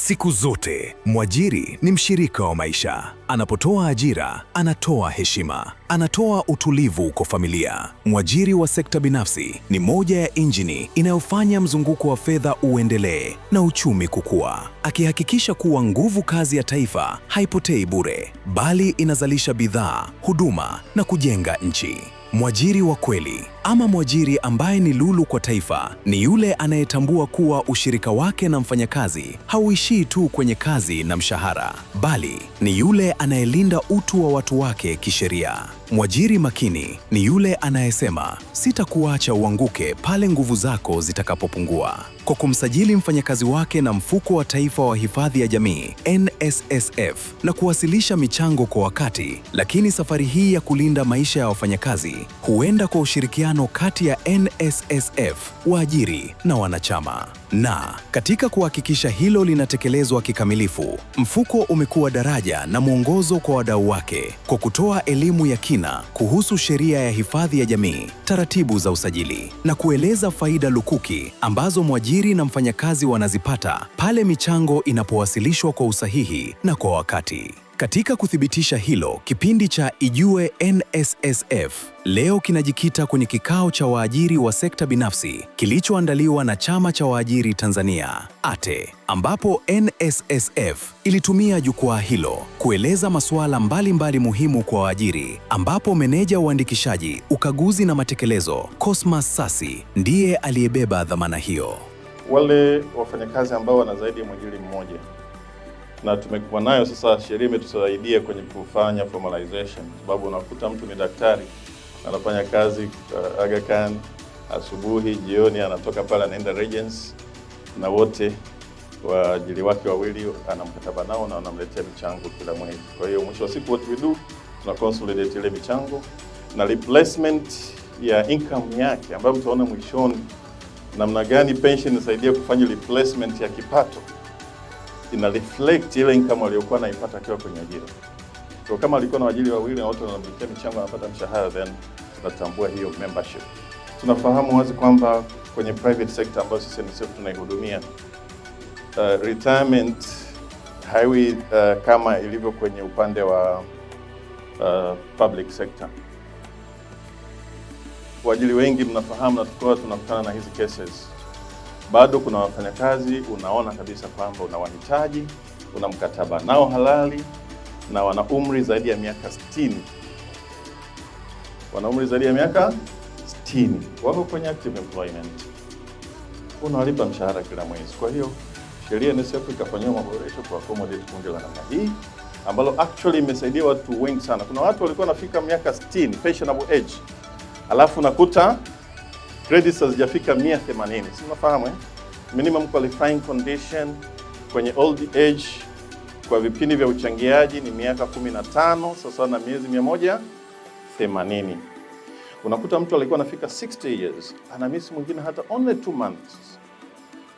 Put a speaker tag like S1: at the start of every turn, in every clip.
S1: Siku zote, mwajiri ni mshirika wa maisha. Anapotoa ajira, anatoa heshima, anatoa utulivu kwa familia. Mwajiri wa sekta binafsi ni moja ya injini inayofanya mzunguko wa fedha uendelee na uchumi kukua, akihakikisha kuwa nguvu kazi ya taifa haipotei bure, bali inazalisha bidhaa, huduma na kujenga nchi. Mwajiri wa kweli ama mwajiri ambaye ni lulu kwa taifa ni yule anayetambua kuwa ushirika wake na mfanyakazi hauishii tu kwenye kazi na mshahara, bali ni yule anayelinda utu wa watu wake kisheria. Mwajiri makini ni yule anayesema, sitakuacha uanguke pale nguvu zako zitakapopungua. Kwa kumsajili mfanyakazi wake na Mfuko wa Taifa wa Hifadhi ya Jamii NSSF na kuwasilisha michango kwa wakati, lakini safari hii ya kulinda maisha ya wafanyakazi huenda kwa ushirikiano kati ya NSSF, waajiri na wanachama. Na katika kuhakikisha hilo linatekelezwa kikamilifu, mfuko umekuwa daraja na mwongozo kwa wadau wake kwa kutoa elimu ya kina kuhusu sheria ya hifadhi ya jamii, taratibu za usajili na kueleza faida lukuki ambazo mwajiri na mfanyakazi wanazipata pale michango inapowasilishwa kwa usahihi na kwa wakati. Katika kuthibitisha hilo, kipindi cha Ijue NSSF leo kinajikita kwenye kikao cha waajiri wa sekta binafsi kilichoandaliwa na Chama cha Waajiri Tanzania ATE, ambapo NSSF ilitumia jukwaa hilo kueleza masuala mbalimbali muhimu kwa waajiri, ambapo meneja uandikishaji, ukaguzi na matekelezo Cosmas Sasi ndiye aliyebeba dhamana hiyo.
S2: Wale wafanyakazi ambao wana zaidi ya mwajiri mmoja, na tumekuwa nayo sasa, sheria imetusaidia kwenye kufanya formalization, sababu unakuta mtu ni daktari anafanya kazi Aga Khan, asubuhi jioni anatoka pale anaenda Regency, na wote waajiri wake wawili ana mkataba nao na wanamletea michango kila mwezi. Kwa hiyo mwisho wa siku what we do, tuna consolidate ile michango na replacement ya income yake, ambayo mtaona mwishoni namna gani pension inasaidia kufanya replacement ya kipato, ina reflect ile income aliyokuwa anaipata akiwa kwenye ajira. So kama alikuwa na waajiri wawili na wote wanamlipa michango, anapata mshahara, then tunatambua hiyo membership. Tunafahamu wazi kwamba kwenye private sector ambayo sisi NSSF tunaihudumia, retirement haiwi kama ilivyo kwenye upande wa public sector. Waajiri wengi mnafahamu, na tukoa tunakutana na hizi cases. Bado kuna wafanyakazi unaona kabisa kwamba unawahitaji, una mkataba nao halali na wana umri zaidi ya miaka 60. Wana umri zaidi ya miaka 60. Wako kwenye active employment. Unawalipa mshahara kila mwezi. Kwa hiyo sheria NSSF ikafanywa maboresho kwa accommodate kundi la namna hii, ambalo actually imesaidia watu wengi sana. Kuna watu walikuwa wanafika miaka 60, pensionable age, alafu nakuta credits hazijafika 180. Si unafahamu minimum qualifying condition kwenye old age kwa vipindi vya uchangiaji ni miaka 15, sasa na miezi 180. Unakuta mtu alikuwa anafika 60 years, ana miezi mwingine hata only 2 months.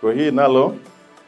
S2: Kwa hiyo nalo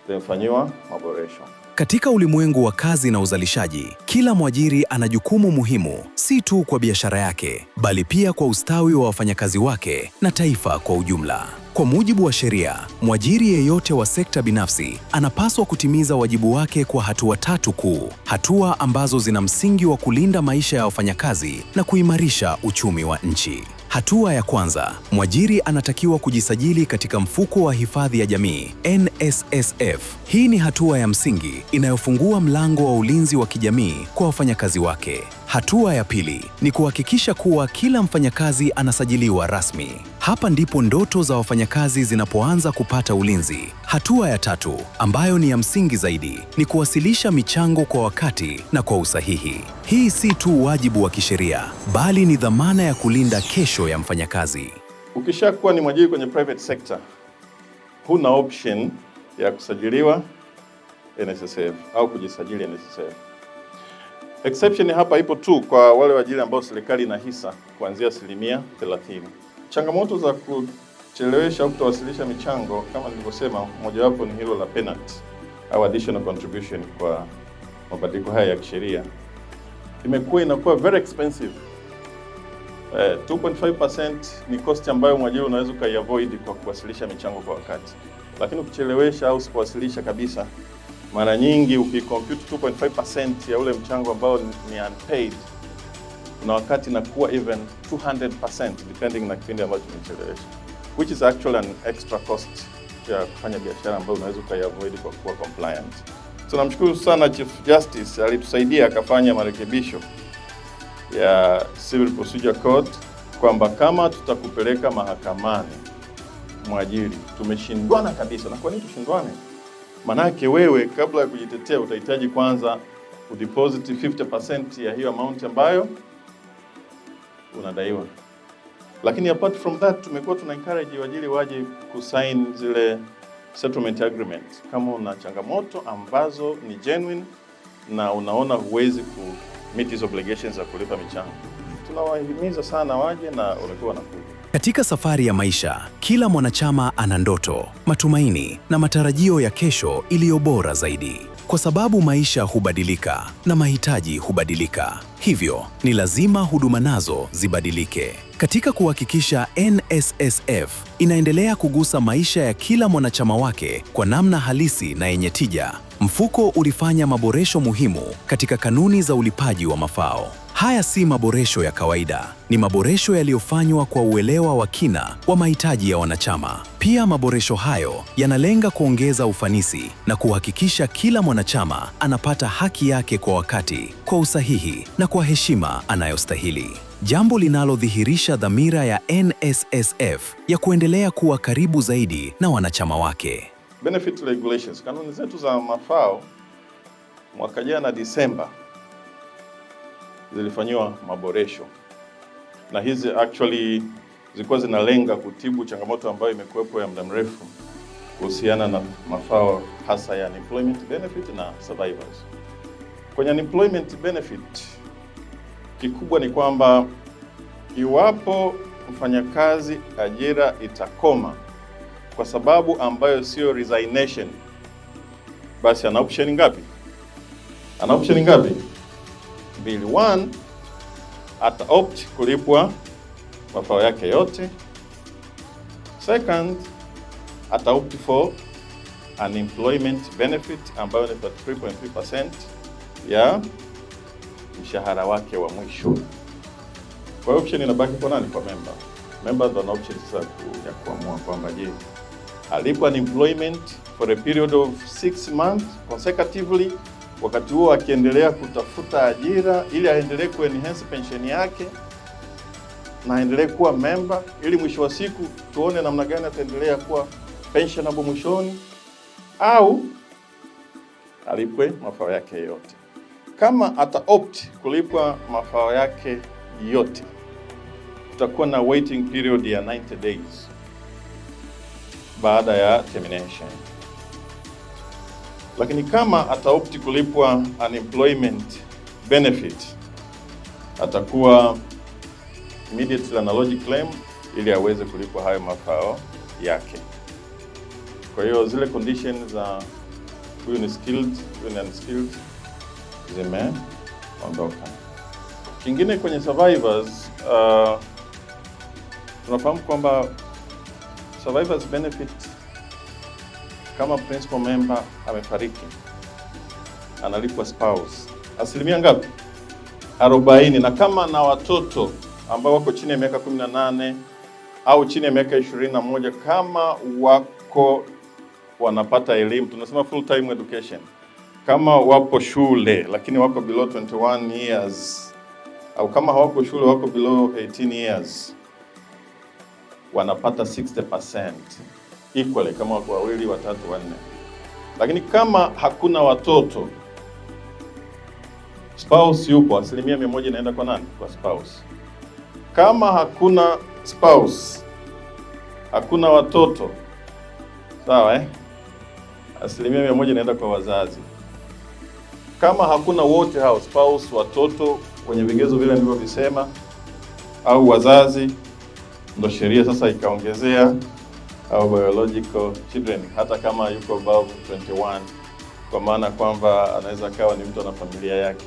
S2: limefanywa maboresho.
S1: Katika ulimwengu wa kazi na uzalishaji, kila mwajiri ana jukumu muhimu, si tu kwa biashara yake, bali pia kwa ustawi wa wafanyakazi wake na taifa kwa ujumla. Kwa mujibu wa sheria, mwajiri yeyote wa sekta binafsi anapaswa kutimiza wajibu wake kwa hatua 3 kuu, hatua ambazo zina msingi wa kulinda maisha ya wafanyakazi na kuimarisha uchumi wa nchi. Hatua ya kwanza, mwajiri anatakiwa kujisajili katika Mfuko wa Hifadhi ya Jamii NSSF. Hii ni hatua ya msingi inayofungua mlango wa ulinzi wa kijamii kwa wafanyakazi wake. Hatua ya pili ni kuhakikisha kuwa kila mfanyakazi anasajiliwa rasmi. Hapa ndipo ndoto za wafanyakazi zinapoanza kupata ulinzi. Hatua ya tatu, ambayo ni ya msingi zaidi, ni kuwasilisha michango kwa wakati na kwa usahihi. Hii si tu wajibu wa kisheria, bali ni dhamana ya kulinda kesho ya mfanyakazi.
S2: Ukishakuwa ni mwajiri kwenye private sector, huna option ya kusajiliwa NSSF au kujisajili NSSF. Exception hapa ipo tu kwa wale waajiri ambao serikali ina hisa kuanzia 30%. Changamoto za kuchelewesha au kutowasilisha michango, kama nilivyosema, mojawapo ni hilo la penalty au additional contribution kwa mabadiliko haya ya kisheria. Inakuwa very expensive. 2.5% ni cost ambayo mwajiri unaweza ukaiavoid kwa kuwasilisha michango kwa wakati. Lakini ukichelewesha au usipowasilisha kabisa, mara nyingi ukicompute 2.5% ya ule mchango ambao ni unpaid, kuna wakati inakuwa even 200% depending na kipindi ambacho umechelewesha, which is actually an extra cost ya kufanya biashara ambayo unaweza ukaiavoid kwa kuwa compliant. Tunamshukuru sana Chief Justice, alitusaidia akafanya marekebisho ya Civil Procedure Code kwamba kama tutakupeleka mahakamani mwajiri, tumeshindwana kabisa. Na kwa nini tushindwane? Manake wewe kabla ya kujitetea utahitaji kwanza udeposit 50% ya hiyo amount ambayo unadaiwa. Lakini apart from that, tumekuwa tuna encourage waajiri waje kusign zile settlement agreement kama una changamoto ambazo ni genuine na unaona huwezi ku meet these obligations za kulipa michango. Tunawahimiza sana waje na wamekuwa wanakuja.
S1: Katika safari ya maisha, kila mwanachama ana ndoto, matumaini na matarajio ya kesho iliyo bora zaidi. Kwa sababu maisha hubadilika na mahitaji hubadilika, hivyo ni lazima huduma nazo zibadilike. Katika kuhakikisha NSSF inaendelea kugusa maisha ya kila mwanachama wake kwa namna halisi na yenye tija, mfuko ulifanya maboresho muhimu katika kanuni za ulipaji wa mafao. Haya si maboresho ya kawaida, ni maboresho yaliyofanywa kwa uelewa wa kina wa mahitaji ya wanachama. Pia maboresho hayo yanalenga kuongeza ufanisi na kuhakikisha kila mwanachama anapata haki yake kwa wakati, kwa usahihi na kwa heshima anayostahili. Jambo linalodhihirisha dhamira ya NSSF ya kuendelea kuwa karibu zaidi na wanachama wake.
S2: Benefit regulations, kanuni zetu za mafao mwaka jana Disemba zilifanyiwa maboresho, na hizi actually zilikuwa zinalenga kutibu changamoto ambayo imekuwepo ya muda mrefu kuhusiana na mafao hasa ya employment benefit na survivors. Kwenye employment benefit, kikubwa ni kwamba iwapo mfanyakazi ajira itakoma kwa sababu ambayo sio resignation, basi ana option ngapi? Ana option ngapi? Mbili. One, ata opt kulipwa mafao yake yote. Second, ata opt for unemployment benefit ambayo ni 3.3% ya mshahara wake wa mwisho. Kwa option inabaki kwa nani? Kwa member. Member ndo ana option sasa ya kuamua kwamba je, alipwa unemployment for a period of 6 months consecutively, wakati huo akiendelea kutafuta ajira ili aendelee ku-enhance pension yake na aendelee kuwa member, ili mwisho wa siku tuone namna gani ataendelea kuwa pensionable mwishoni, au alipwe mafao yake yote. Kama ata opt kulipwa mafao yake yote, tutakuwa na waiting period ya 90 days baada ya termination. Lakini kama ataopti kulipwa unemployment benefit, atakuwa immediately analogic claim ili aweze kulipwa hayo mafao yake. Kwa hiyo zile conditions za huyu ni skilled, huyu ni unskilled zimeondoka. Kingine kwenye survivors, tunafahamu kwamba survivors benefit, kama principal member amefariki, analipwa spouse asilimia ngapi? 40. Na kama na watoto ambao wako chini ya miaka 18 au chini ya miaka 21, kama wako wanapata elimu, tunasema full time education, kama wapo shule lakini wako below 21 years, au kama hawako shule wako below 18 years, wanapata 60% equally, kama wako wawili, watatu, wanne. Lakini kama hakuna watoto, spouse yupo, asilimia 100 inaenda kwa nani? Kwa spouse. Kama hakuna spouse, hakuna watoto, sawa asilimia 100 inaenda kwa wazazi. Kama hakuna wote hao, spouse, watoto kwenye vigezo vile nilivyovisema, au wazazi, ndo sheria sasa ikaongezea au biological children, hata kama yuko above 21, kwa maana kwamba anaweza kawa ni mtu na familia yake.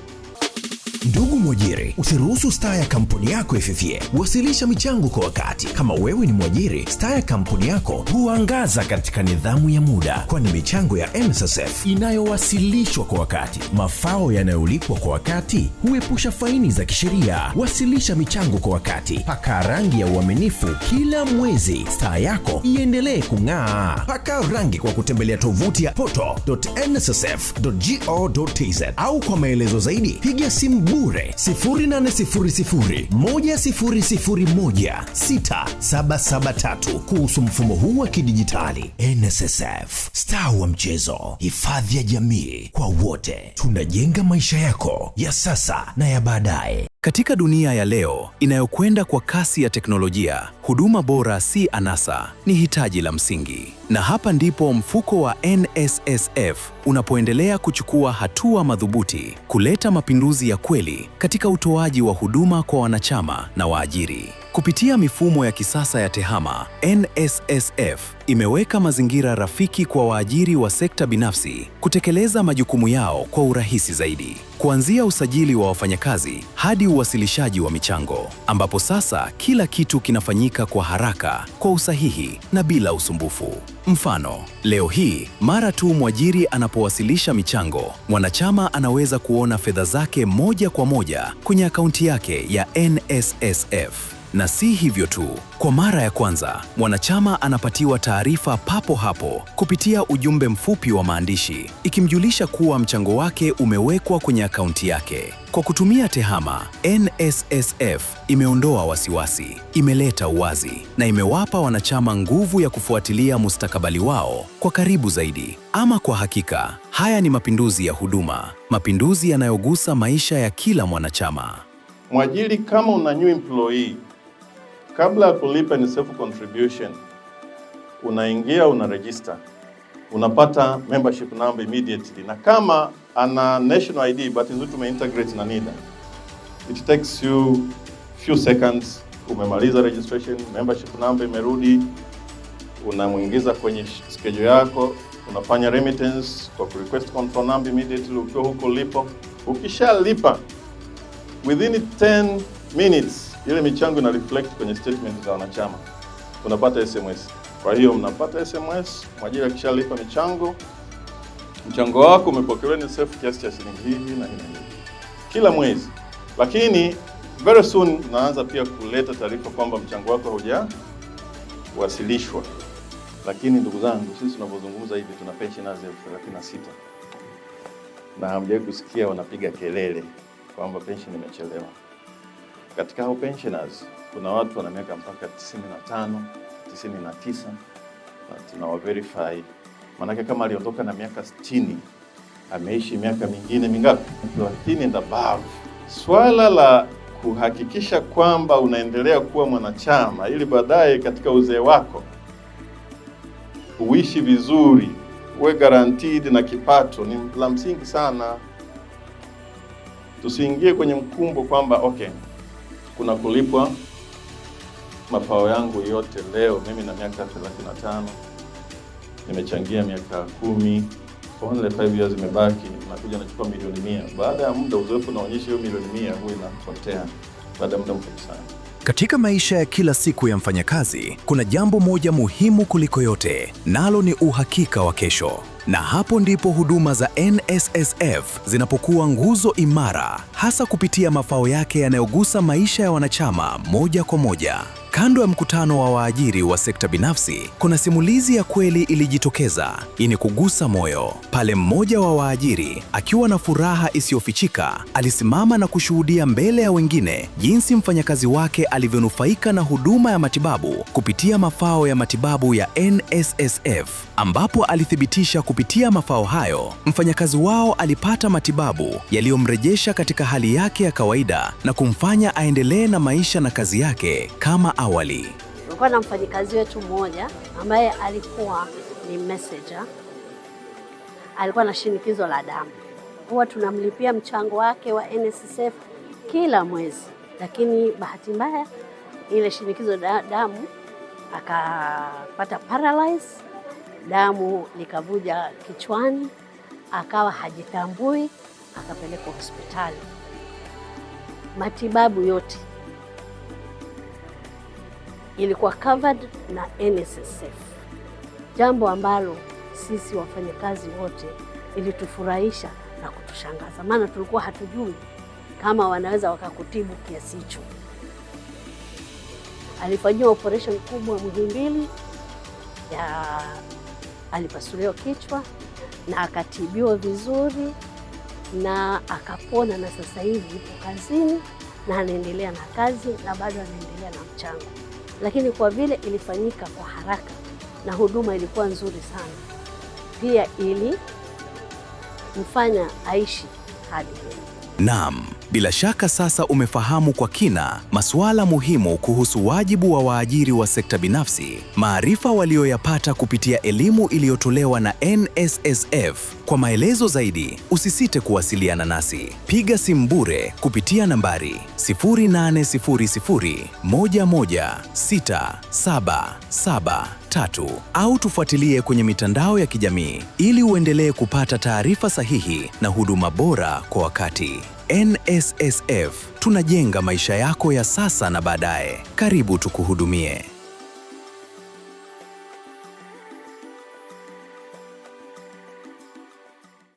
S3: Ndugu mwajiri, usiruhusu staa ya kampuni yako ififie. Wasilisha michango kwa wakati. Kama wewe ni mwajiri, staa ya kampuni yako huangaza katika nidhamu ya muda, kwani michango ya NSSF inayowasilishwa kwa wakati, mafao yanayolipwa kwa wakati, huepusha faini za kisheria. Wasilisha michango kwa wakati. Paka rangi ya uaminifu kila mwezi, staa yako iendelee kung'aa. Paka rangi kwa kutembelea tovuti ya poto.nssf.go.tz au kwa maelezo zaidi piga simu bure 080010016773 kuhusu mfumo huu wa kidijitali. NSSF, staa wa mchezo, hifadhi ya jamii kwa wote. Tunajenga maisha yako ya sasa na ya baadaye.
S1: Katika dunia ya leo inayokwenda kwa kasi ya teknolojia, huduma bora si anasa, ni hitaji la msingi. Na hapa ndipo mfuko wa NSSF unapoendelea kuchukua hatua madhubuti kuleta mapinduzi ya kweli katika utoaji wa huduma kwa wanachama na waajiri. Kupitia mifumo ya kisasa ya TEHAMA, NSSF imeweka mazingira rafiki kwa waajiri wa sekta binafsi kutekeleza majukumu yao kwa urahisi zaidi. Kuanzia usajili wa wafanyakazi hadi uwasilishaji wa michango, ambapo sasa kila kitu kinafanyika kwa haraka, kwa usahihi na bila usumbufu. Mfano, leo hii mara tu mwajiri anapowasilisha michango, mwanachama anaweza kuona fedha zake moja kwa moja kwenye akaunti yake ya NSSF. Na si hivyo tu, kwa mara ya kwanza, mwanachama anapatiwa taarifa papo hapo kupitia ujumbe mfupi wa maandishi, ikimjulisha kuwa mchango wake umewekwa kwenye akaunti yake. Kwa kutumia TEHAMA, NSSF imeondoa wasiwasi, imeleta uwazi na imewapa wanachama nguvu ya kufuatilia mustakabali wao kwa karibu zaidi. Ama kwa hakika, haya ni mapinduzi ya huduma, mapinduzi yanayogusa maisha ya kila mwanachama.
S2: Mwajiri, kama una new employee, kabla ya kulipa NSSF contribution, unaingia, una register, unapata membership number immediately. Na kama ana national ID, but nzuri tumeintegrate na NIDA, it takes you few seconds, umemaliza registration, membership number imerudi, unamuingiza kwenye schedule yako, unafanya remittance kwa request control number immediately ukiwa huko lipo. Ukishalipa, within 10 minutes ile michango ina reflect kwenye statement za wanachama, unapata SMS. Kwa hiyo mnapata SMS, mwajiri akishalipa mchango wako umepokelewa ni NSSF kiasi cha shilingi hivi na hivi kila mwezi. Lakini very soon naanza pia kuleta taarifa kwamba mchango wako haujawasilishwa. Lakini ndugu zangu, sisi tunapozungumza hivi tuna pensioners 36 na hamjawahi kusikia wanapiga kelele kwamba pension imechelewa. Katika hao pensioners kuna watu wana miaka mpaka 95, 99 na tunawa verify. Maana kama aliondoka na miaka 60, ameishi miaka mingine mingapi? 30 and above. Swala la kuhakikisha kwamba unaendelea kuwa mwanachama ili baadaye katika uzee wako uishi vizuri, uwe guaranteed na kipato ni la msingi sana. Tusiingie kwenye mkumbo kwamba okay, kuna kulipwa mafao yangu yote leo, mimi na miaka 35, nimechangia miaka 10, only 5 years imebaki, nakuja nachukua milioni 100. Baada ya muda uzoefu unaonyesha hiyo milioni 100 huwa inapotea baada ya muda mfupi sana.
S1: Katika maisha ya kila siku ya mfanyakazi, kuna jambo moja muhimu kuliko yote, nalo ni uhakika wa kesho. Na hapo ndipo huduma za NSSF zinapokuwa nguzo imara, hasa kupitia mafao yake yanayogusa maisha ya wanachama moja kwa moja. Kando ya mkutano wa waajiri wa sekta binafsi, kuna simulizi ya kweli ilijitokeza yenye kugusa moyo. Pale mmoja wa waajiri, akiwa na furaha isiyofichika, alisimama na kushuhudia mbele ya wengine jinsi mfanyakazi wake alivyonufaika na huduma ya matibabu kupitia mafao ya matibabu ya NSSF, ambapo alithibitisha kupitia mafao hayo, mfanyakazi wao alipata matibabu yaliyomrejesha katika hali yake ya kawaida na kumfanya aendelee na maisha na kazi yake kama awali.
S4: Tulikuwa na mfanyakazi wetu mmoja ambaye alikuwa ni messenger, alikuwa na shinikizo la damu. Huwa tunamlipia mchango wake wa NSSF kila mwezi, lakini bahati mbaya ile shinikizo la damu akapata paralyze, damu likavuja kichwani, akawa hajitambui, akapelekwa hospitali. matibabu yote ilikuwa covered na NSSF, jambo ambalo sisi wafanyakazi wote ilitufurahisha na kutushangaza, maana tulikuwa hatujui kama wanaweza wakakutibu kiasi hicho. Alifanyiwa operation kubwa Muhimbili, alipasuliwa kichwa na akatibiwa vizuri na akapona, na sasa hivi yupo kazini na anaendelea na kazi na bado anaendelea na mchango. Lakini kwa vile ilifanyika kwa haraka na huduma ilikuwa nzuri sana, pia ilimfanya aishi hadi leo.
S1: Naam, bila shaka sasa umefahamu kwa kina masuala muhimu kuhusu wajibu wa waajiri wa sekta binafsi, maarifa walioyapata kupitia elimu iliyotolewa na NSSF. Kwa maelezo zaidi, usisite kuwasiliana nasi. Piga simu bure kupitia nambari 0800 116773 au tufuatilie kwenye mitandao ya kijamii ili uendelee kupata taarifa sahihi na huduma bora kwa wakati. NSSF, tunajenga maisha yako ya sasa na baadaye. Karibu tukuhudumie.